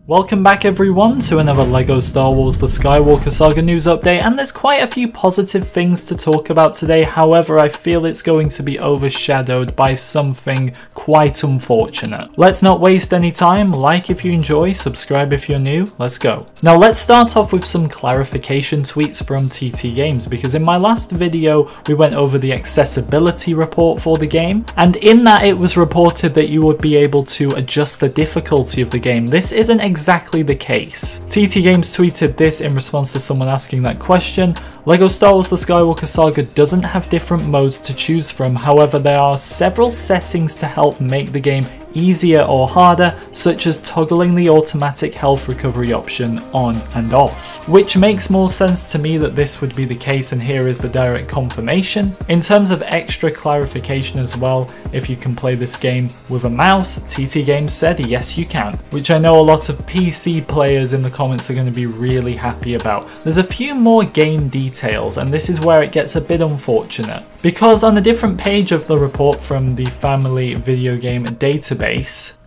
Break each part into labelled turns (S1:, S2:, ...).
S1: Welcome back everyone to another LEGO Star Wars The Skywalker Saga news update, and there's quite a few positive things to talk about today. However, I feel it's going to be overshadowed by something quite unfortunate. Let's not waste any time. Like if you enjoy, subscribe if you're new. Let's go. Now let's start off with some clarification tweets from TT Games, because in my last video we went over the accessibility report for the game, and in that it was reported that you would be able to adjust the difficulty of the game. This isn't exactly the case. TT Games tweeted this in response to someone asking that question. LEGO Star Wars The Skywalker Saga doesn't have different modes to choose from, however there are several settings to help make the game easier or harder, such as toggling the automatic health recovery option on and off. Which makes more sense to me that this would be the case, and here is the direct confirmation. In terms of extra clarification as well, if you can play this game with a mouse, TT Games said yes you can, which I know a lot of PC players in the comments are going to be really happy about. There's a few more game details, and this is where it gets a bit unfortunate, because on a different page of the report from the Family Video Game Database,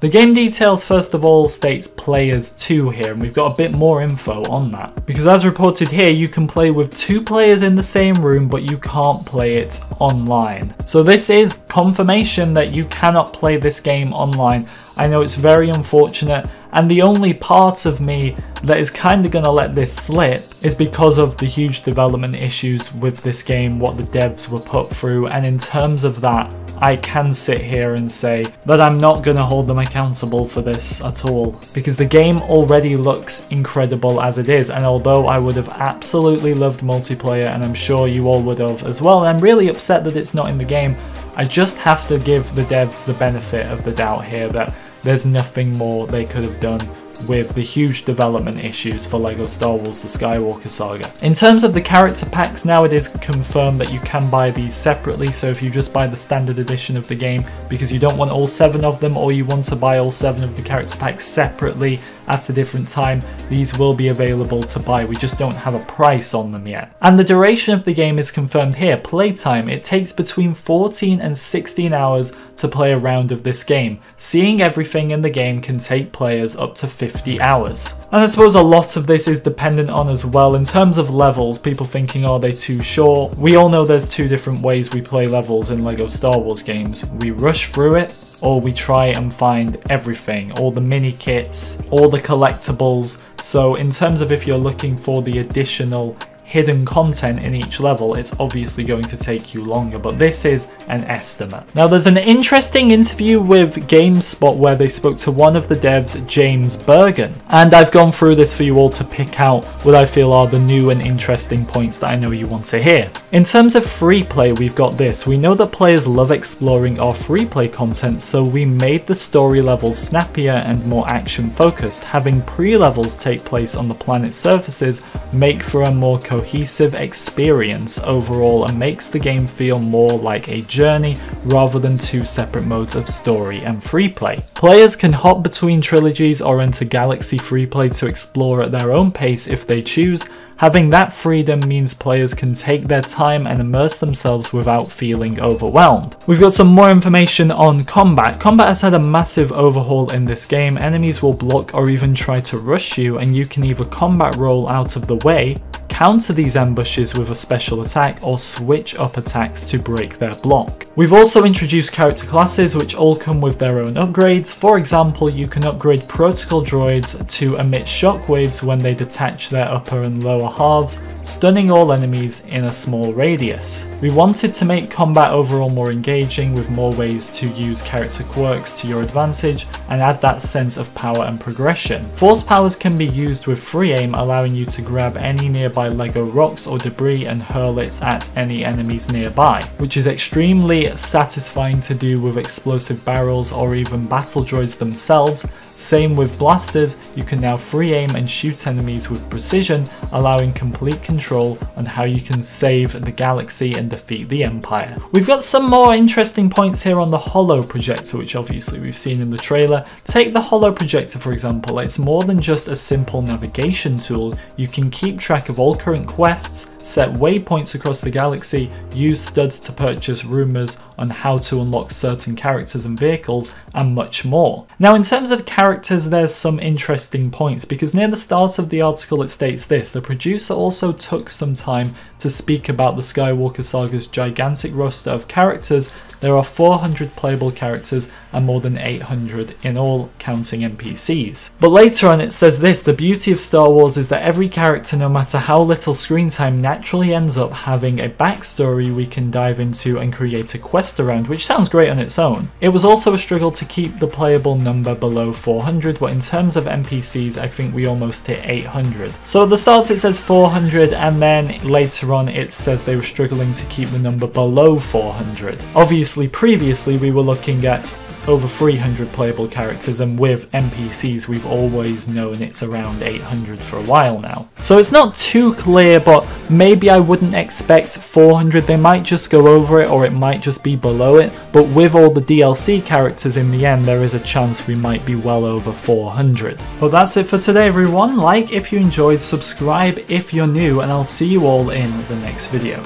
S1: the game details first of all states players 2 here, and we've got a bit more info on that. Because as reported here, you can play with 2 players in the same room, but you can't play it online. So this is confirmation that you cannot play this game online. I know it's very unfortunate, and the only part of me that is kind of going to let this slip is because of the huge development issues with this game, what the devs were put through, and in terms of that, I can sit here and say that I'm not going to hold them accountable for this at all, because the game already looks incredible as it is, and although I would have absolutely loved multiplayer, and I'm sure you all would have as well, and I'm really upset that it's not in the game, I just have to give the devs the benefit of the doubt here that there's nothing more they could have done with the huge development issues for LEGO Star Wars The Skywalker Saga. In terms of the character packs, now it is confirmed that you can buy these separately, so if you just buy the standard edition of the game because you don't want all 7 of them, or you want to buy all 7 of the character packs separately at a different time, these will be available to buy. We just don't have a price on them yet. And the duration of the game is confirmed here. Playtime, it takes between 14 and 16 hours to play a round of this game. Seeing everything in the game can take players up to 50 hours. And I suppose a lot of this is dependent on as well, in terms of levels, people thinking are they too short? We all know there's 2 different ways we play levels in LEGO Star Wars games. We rush through it, or we try and find everything, all the mini kits, all the collectibles. So in terms of if you're looking for the additional hidden content in each level, it's obviously going to take you longer, but this is an estimate. Now there's an interesting interview with GameSpot where they spoke to one of the devs, James Bergen, and I've gone through this for you all to pick out what I feel are the new and interesting points that I know you want to hear. In terms of free play, we've got this. We know that players love exploring our free play content, so we made the story levels snappier and more action focused. Having pre-levels take place on the planet's surfaces make for a more cohesive experience overall, and makes the game feel more like a journey rather than 2 separate modes of story and free play. Players can hop between trilogies or enter Galaxy free play to explore at their own pace if they choose. Having that freedom means players can take their time and immerse themselves without feeling overwhelmed. We've got some more information on combat. Combat has had a massive overhaul in this game. Enemies will block or even try to rush you, and you can either combat roll out of the way, counter these ambushes with a special attack, or switch up attacks to break their block. We've also introduced character classes which all come with their own upgrades. For example, you can upgrade protocol droids to emit shockwaves when they detach their upper and lower halves, stunning all enemies in a small radius. We wanted to make combat overall more engaging, with more ways to use character quirks to your advantage and add that sense of power and progression. Force powers can be used with free aim, allowing you to grab any nearby LEGO rocks or debris and hurl it at any enemies nearby, which is extremely satisfying to do with explosive barrels or even battle droids themselves. Same with blasters, you can now free aim and shoot enemies with precision, allowing complete control on how you can save the galaxy and defeat the Empire. We've got some more interesting points here on the Holoprojector, which obviously we've seen in the trailer. Take the Holoprojector for example. It's more than just a simple navigation tool. You can keep track of all current quests, set waypoints across the galaxy, use studs to purchase rumors on how to unlock certain characters and vehicles, and much more. Now, in terms of characters, there's some interesting points, because near the start of the article it states this: the producer also took some time to speak about the Skywalker Saga's gigantic roster of characters. There are 400 playable characters and more than 800 in all, counting NPCs. But later on it says this: the beauty of Star Wars is that every character, no matter how little screen time, naturally ends up having a backstory we can dive into and create a quest around, which sounds great on its own. It was also a struggle to keep the playable number below 400, but in terms of NPCs I think we almost hit 800. So at the start it says 400, and then later on it says they were struggling to keep the number below 400. Obviously previously we were looking at over 300 playable characters, and with NPCs we've always known it's around 800 for a while now. So it's not too clear, but maybe I wouldn't expect 400. They might just go over it, or it might just be below it, but with all the DLC characters in the end there is a chance we might be well over 400. Well, that's it for today everyone. Like if you enjoyed, subscribe if you're new, and I'll see you all in the next video.